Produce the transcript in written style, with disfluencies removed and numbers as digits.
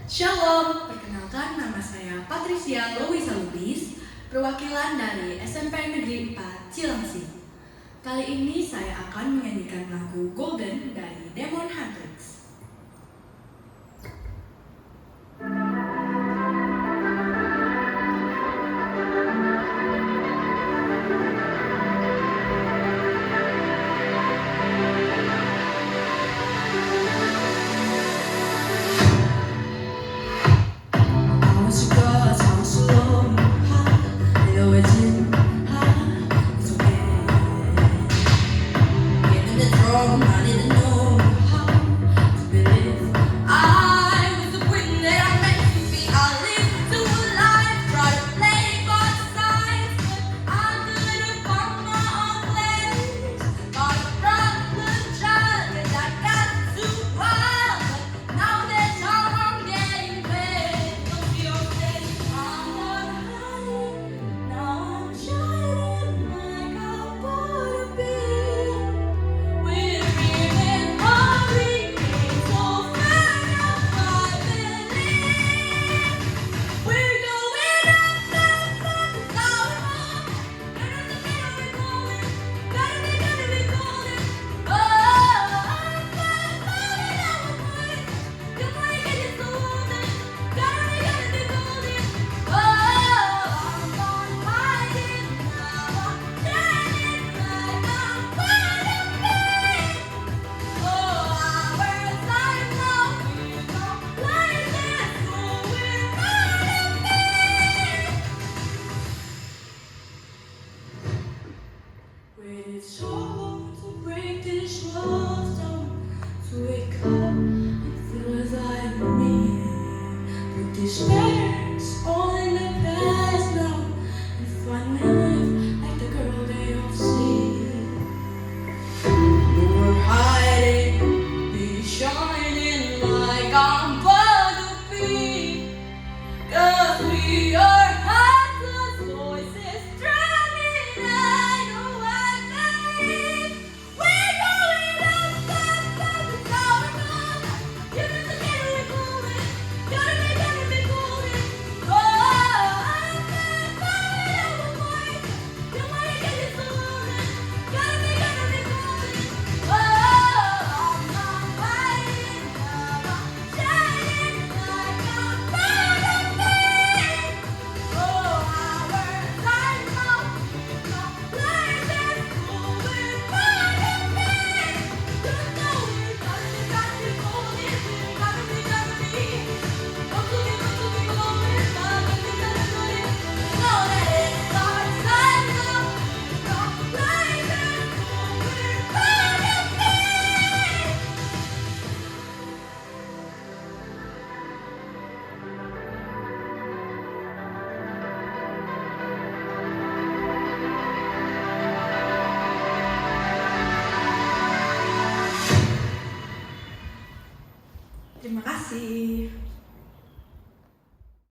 Shalom, perkenalkan nama saya Patricia Louisa Lubis, perwakilan dari SMP Negeri 4 Cilengsi. Kali ini saya akan menyanyikan lagu Golden dari Demon Huntrix. It's hard to break this world down, to wake up and feel as I need. But despair's all in the past now, and finally live like the girl they all see. We're hiding, be shining like I'm